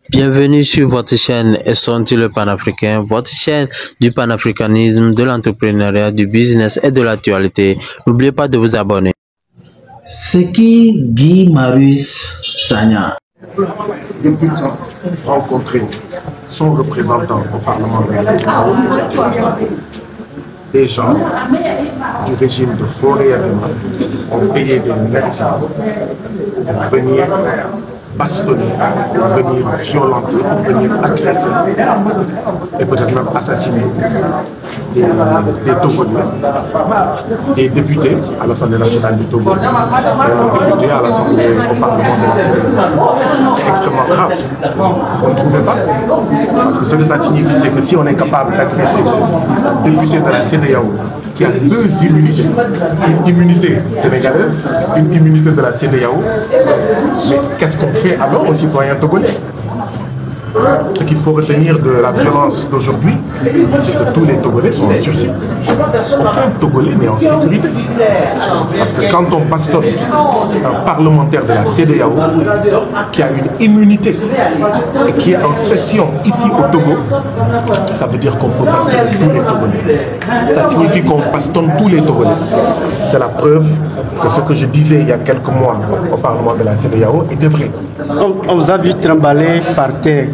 Bienvenue sur votre chaîne Essentil le panafricain, votre chaîne du panafricanisme, de l'entrepreneuriat, du business et de l'actualité. N'oubliez pas de vous abonner. C'est qui Guy Marius Sagna? Depuis rencontrer son représentant au Parlement de la des gens du régime de Fauré-Adema ont payé des nerfs pour venir bastonner, pour venir violenter, pour venir agresser et peut-être même assassiner des Togolais, des députés à l'Assemblée nationale du Togo, des députés à l'Assemblée au Parlement de la CEDEAO. C'est extrêmement grave. Vous ne trouvez pas? Parce que ce que ça signifie, c'est que si on est capable d'agresser un député de la CEDEAO qui a deux immunités, une immunité sénégalaise, une immunité de la CEDEAO, mais qu'est-ce qu'on fait alors aux citoyens togolais? Ce qu'il faut retenir de la violence d'aujourd'hui, c'est que tous les Togolais sont en sursis. Aucun Togolais n'est en sécurité. Parce que quand on bastonne un parlementaire de la CEDEAO qui a une immunité et qui est en session ici au Togo, ça veut dire qu'on peut bastonner tous les Togolais. Ça signifie qu'on bastonne tous les Togolais. C'est la preuve que ce que je disais il y a quelques mois au Parlement de la CEDEAO était vrai. On vous a vu trembler par terre.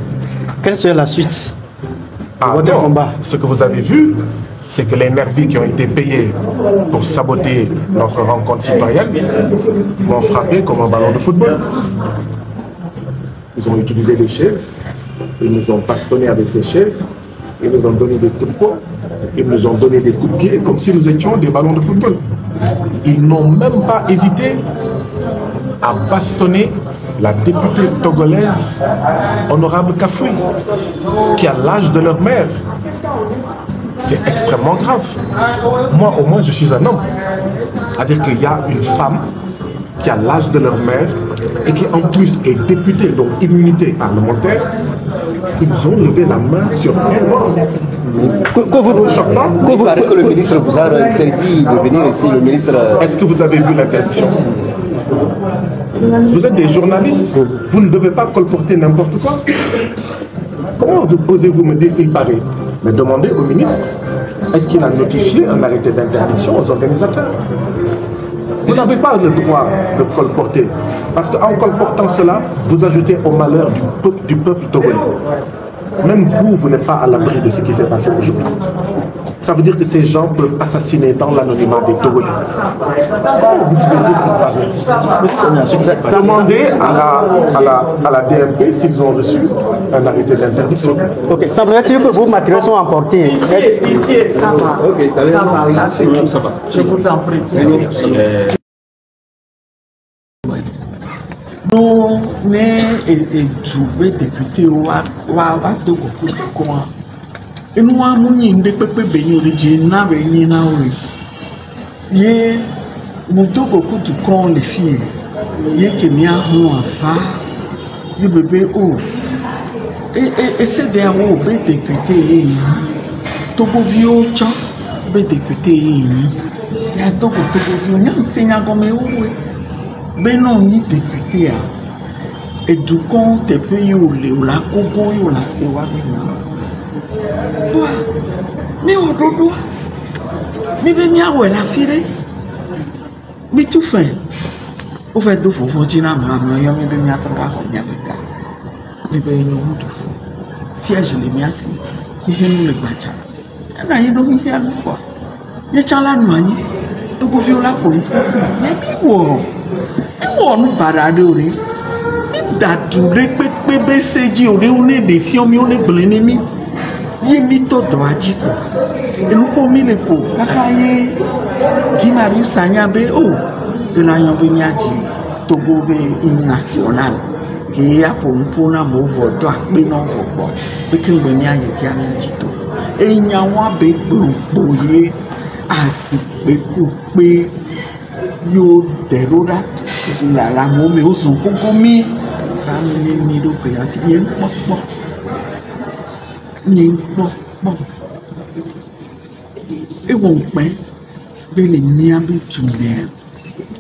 Quelle serait la suite de votre combat? Ce que vous avez vu, c'est que les nervis qui ont été payés pour saboter notre rencontre citoyenne m'ont frappé comme un ballon de football. Ils ont utilisé des chaises, ils nous ont bastonné avec ces chaises, ils nous ont donné des coups de poing, ils nous ont donné des coups de pied comme si nous étions des ballons de football. Ils n'ont même pas hésité à bastonner la députée togolaise Honorable Kafoui, qui a l'âge de leur mère. C'est extrêmement grave. Moi, au moins, je suis un homme. C'est-à-dire qu'il y a une femme qui a l'âge de leur mère et qui, en plus, est députée, donc immunité parlementaire. Ils ont levé la main sur elle. Vous paraît que le ministre vous a interdit de venir ici, le ministre... Est-ce que vous avez vu l'interdiction? Vous êtes des journalistes, vous ne devez pas colporter n'importe quoi. Comment osez-vous me dire qu'il paraît? Mais demandez au ministre, est-ce qu'il a notifié un arrêté d'interdiction aux organisateurs? Vous n'avez pas le droit de colporter, parce qu'en colportant cela, vous ajoutez au malheur du peuple togolais. Même vous, vous n'êtes pas à l'abri de ce qui s'est passé aujourd'hui. Ça veut dire que ces gens peuvent assassiner dans l'anonymat des Togolais. Comment vous pouvez dire qu'il paraît? Demandez à la DMP s'ils ont reçu un arrêté d'interdiction. Ok, ça veut dire que vos matériels sont emportés. Pitié, ça va. Ok, ça va. Je vous en prie. Nous, les députés, et nous avons une pépé béni de na béni na oui. Ye muto beaucoup de con les filles. Ye que mia ho afa. Ye bébé oh. Et c'est des hauts bé député. Togo vieux cha bé député. Ya togo vieux nyam senya comme oui. Ben non ni député a. Et du con te paye ou la coco ou la sewa mais au dodo, mais bien mieux ouais la fille, mais tout fait. Au fait de fou, faut dire mais bien mieux travailler comme bien bêta. Mais bien il y a un de fou. Si je les mets assis, il vient nous le battre. Il y a un donc il y a quoi? Il y a un mani, tu peux faire la police. Il y a quoi? On nous parade au riz. D'attourer bébé c'est dit on est des filles on est blénémi. Ye mito doaji ko enu ko mi le ko kaka ye Guy Marius Sagna be o de la yon be miaji Togo be hymne national ke ya pompona mo vodo akpe no vobo be kin be mi aye ti ami jito e nyawa be boye asi be ku pe yo derora la mo me o son koko mi ta mi do pe ati yen popo ni bon et on peint de les niabi tout bien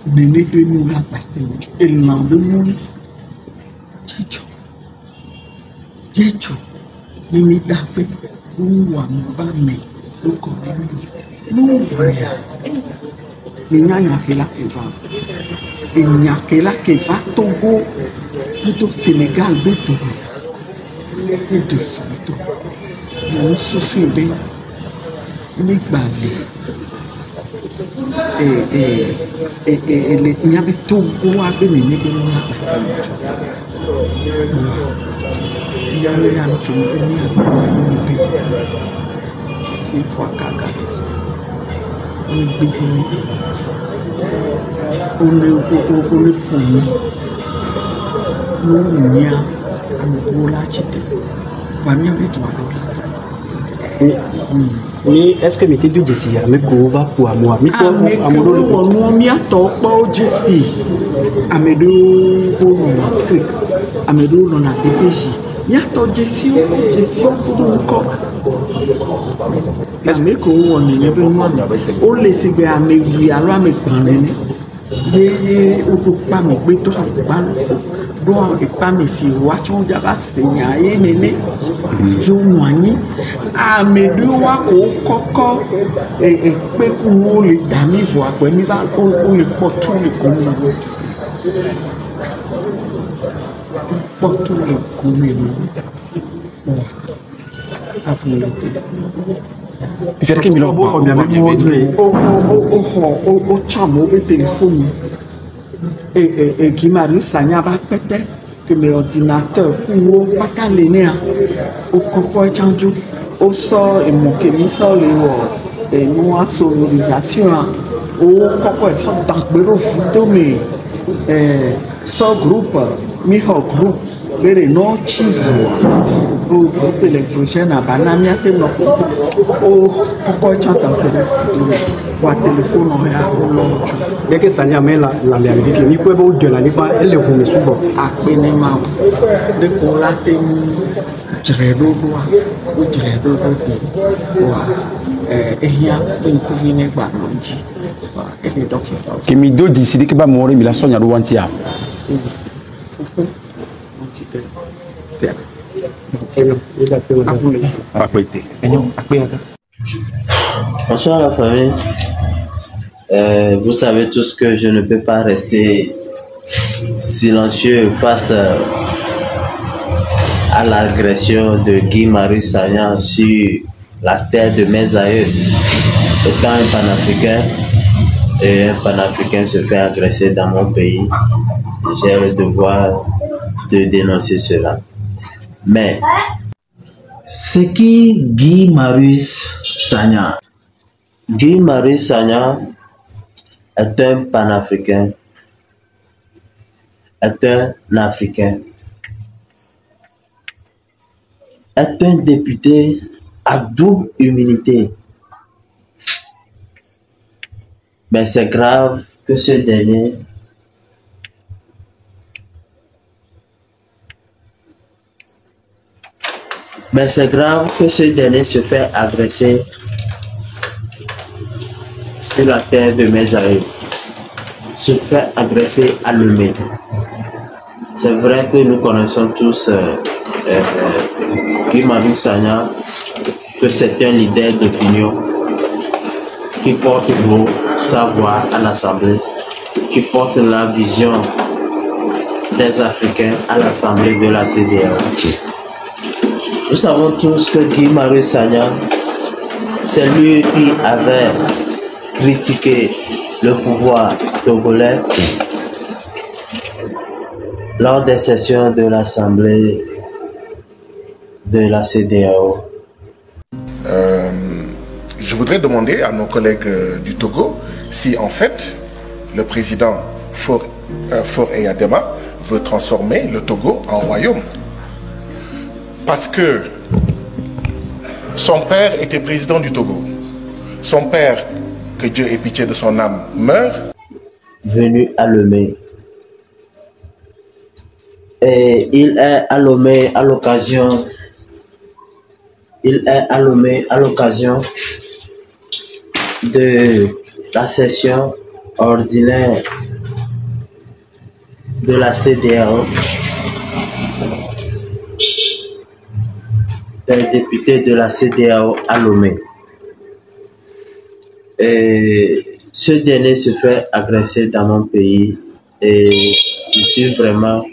de ne pas nous la partir et l'an de nous chicho Yecho, mimi dape, uwa mbame, loko mimi, nuya. Minyanya kela keva. Minya kela keva Togo, plutôt Sénégal, Beto. Et de photo. Mon souci bien. Migbali. Et les miabe Togo abe mi nebe mona. Yale yale kene mi c'est quoi caca ça. On est bédoué. On est connu. Nous nia amekola chite. Kwa mia betu adola. Mais est-ce que mettez du Jessie à me couvrir pour moi? Mais quoi, on mia tokpa o Jessie. Amedo on script. Amedo on a DPJ. Mia to Jessie o kudo nko. Est-ce que on est nebe moi? O laisse be ame wi alo ame gbanene. Ye o ko pa me gbe to pa do pa me si wa chon jaba senya ye nene jo nwani a me do wa ko koko pe ku le dami vo apo mi va o le potu le ko mi potu le ko mi Pierre Kimilo, o chamo be téléphone et qui m'a Sagna ba pété que mes ordinateurs ou pas l'année au coco chanjo au sort et mon kémi sort les et nous en sonorisation au coco sort dans bureau photo mais so groupe mi ho groupe very no chizo au groupe électrogène à banamia te no au coco chanta bureau photo wa téléphone on est à l'autre. Dès que ça n'y a pas la réalité, il faut que la nipa elle vous me suivre. À Benema, le colate Dredoa, ou Dredoa, et il y a une couvine Banonji. Et les docteurs. Qui me donne décider que va mourir, mais la soigne à l'ouantia. Foufou, c'est Bonsoir la famille. Vous savez tous que je ne peux pas rester silencieux face à l'agression de Guy Marius Sagna sur la terre de mes aïeux. Étant un panafricain et un panafricain se fait agresser dans mon pays, j'ai le devoir de dénoncer cela. Mais c'est qui Guy Marius Sagna? Guy Marius Sagna est un panafricain, est un africain, est un député à double humilité. Mais c'est grave que ce dernier se fait agresser sur la terre de mes aïeux, se fait agresser à Lomé. C'est vrai que nous connaissons tous Guy Marius Sagna, que c'est un leader d'opinion qui porte beau sa voix à l'Assemblée, qui porte la vision des Africains à l'Assemblée de la CEDEAO. Nous savons tous que Guy Marius Sagna, c'est lui qui avait critiqué le pouvoir togolais lors des sessions de l'Assemblée de la CEDEAO. Je voudrais demander à nos collègues du Togo si en fait le président Faure Eyadema veut transformer le Togo en royaume. Parce que son père était président du Togo. Son père, que Dieu ait pitié de son âme, meurt. Venu à Lomé. Et il est à Lomé à l'occasion. De la session ordinaire de la CEDEAO. des députés de la CEDEAO à Lomé. Et ce dernier se fait agresser dans mon pays et je suis vraiment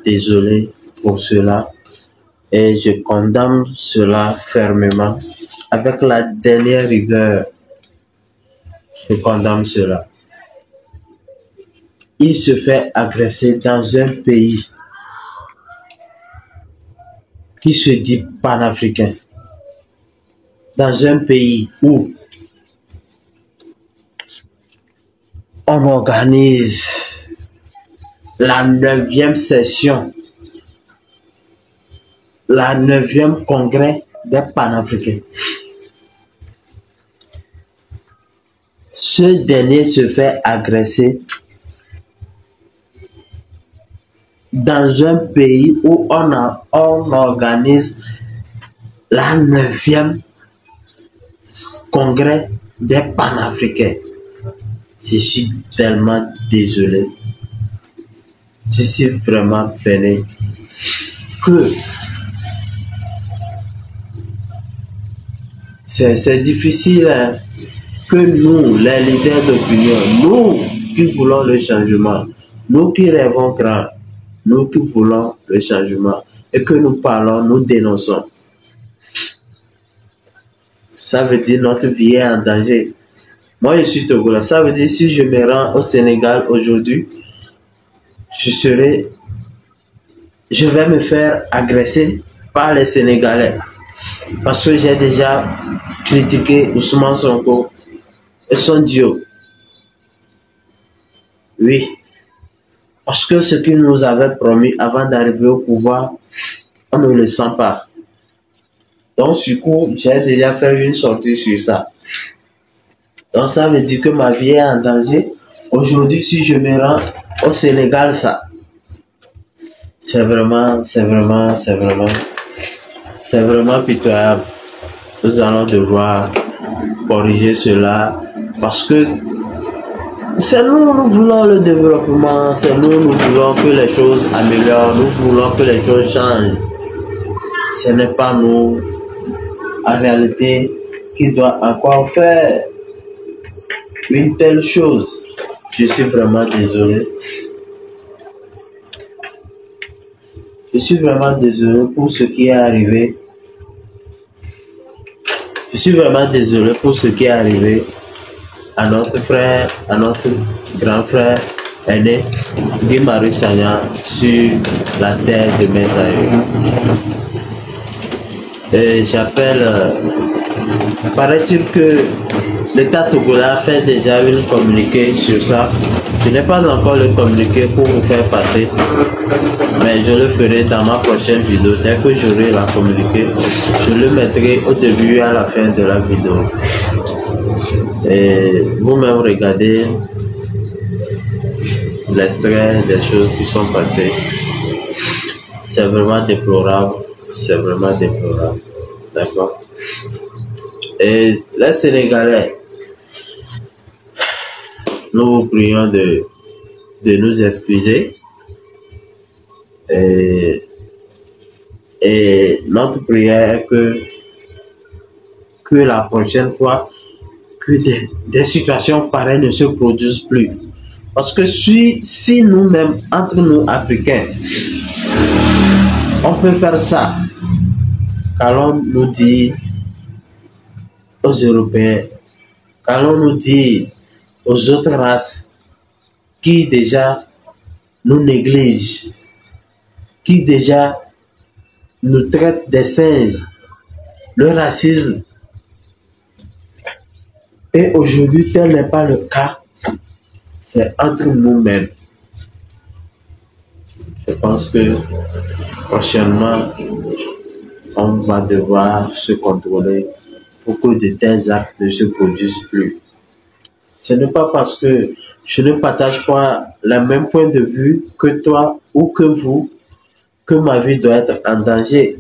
désolé pour cela et je condamne cela fermement avec la dernière rigueur. Je condamne cela. Il se fait agresser dans un pays qui se dit panafricain, dans un pays où on organise la 9e session, la 9e congrès des panafricains. Ce dernier se fait agresser dans un pays où on organise la 9e congrès des panafricains. Je suis tellement désolé. Je suis vraiment peiné que c'est difficile hein, que nous, les leaders d'opinion, nous qui voulons le changement, nous qui rêvons grand, nous qui voulons le changement et que nous parlons, nous dénonçons. Ça veut dire notre vie est en danger. Moi, je suis Togolais. Ça veut dire si je me rends au Sénégal aujourd'hui, je vais me faire agresser par les Sénégalais. Parce que j'ai déjà critiqué Ousmane Sonko et son duo. Oui. Parce que ce qu'il nous avait promis avant d'arriver au pouvoir, on ne le sent pas. Donc, du coup, j'ai déjà fait une sortie sur ça. Donc, ça veut dire que ma vie est en danger. Aujourd'hui, si je me rends au Sénégal, ça, c'est vraiment pitoyable. Nous allons devoir corriger cela parce que c'est nous voulons le développement, c'est nous voulons que les choses améliorent, nous voulons que les choses changent. Ce n'est pas nous, en réalité, qui doit encore faire une telle chose. Je suis vraiment désolé. Je suis vraiment désolé pour ce qui est arrivé. Je suis vraiment désolé pour ce qui est arrivé à notre frère, à notre grand frère aîné, Guy Marius Sagna, sur la terre de mes aïeux. Et j'appelle, paraît-il que l'État togolais a fait déjà une communiqué sur ça. Je n'ai pas encore le communiqué pour vous faire passer, mais je le ferai dans ma prochaine vidéo. Dès que j'aurai la communiqué, je le mettrai au début et à la fin de la vidéo. Et vous-même regardez l'extrait des choses qui sont passées. C'est vraiment déplorable. C'est vraiment déplorable. D'accord? Et les Sénégalais, nous vous prions de nous excuser. Et notre prière est que la prochaine fois, que des situations pareilles ne se produisent plus. Parce que si nous-mêmes, entre nous Africains, on peut faire ça, qu'allons nous dire aux Européens, qu'allons nous dire aux autres races qui déjà nous négligent, qui déjà nous traitent des singes, le racisme. Et aujourd'hui, tel n'est pas le cas. C'est entre nous-mêmes. Je pense que prochainement, on va devoir se contrôler pour que de tels actes ne se produisent plus. Ce n'est pas parce que je ne partage pas le même point de vue que toi ou que vous que ma vie doit être en danger.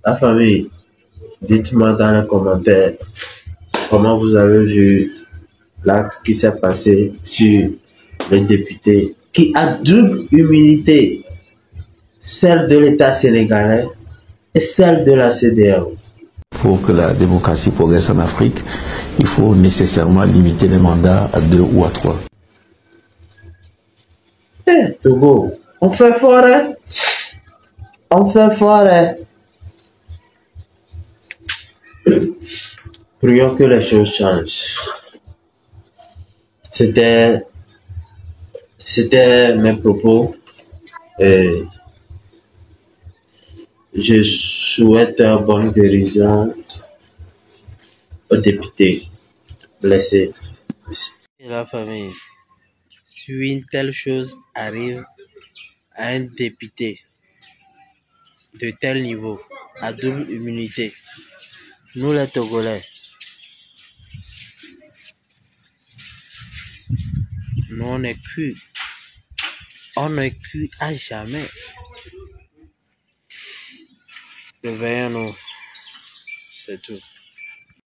La famille, dites-moi dans les commentaires comment vous avez vu l'acte qui s'est passé sur le député qui a double humilité, celle de l'État sénégalais et celle de la CEDEAO. Pour que la démocratie progresse en Afrique, il faut nécessairement limiter les mandats à 2 ou à 3. Togo, on fait fort, hein? On fait fort, hein? Prions que les choses changent. C'était mes propos. Et je souhaite une bonne guérison aux députés blessés. Et la famille, si une telle chose arrive à un député de tel niveau, à double immunité, nous les Togolais, nous on est cuit à jamais. Réveillons-nous, c'est tout.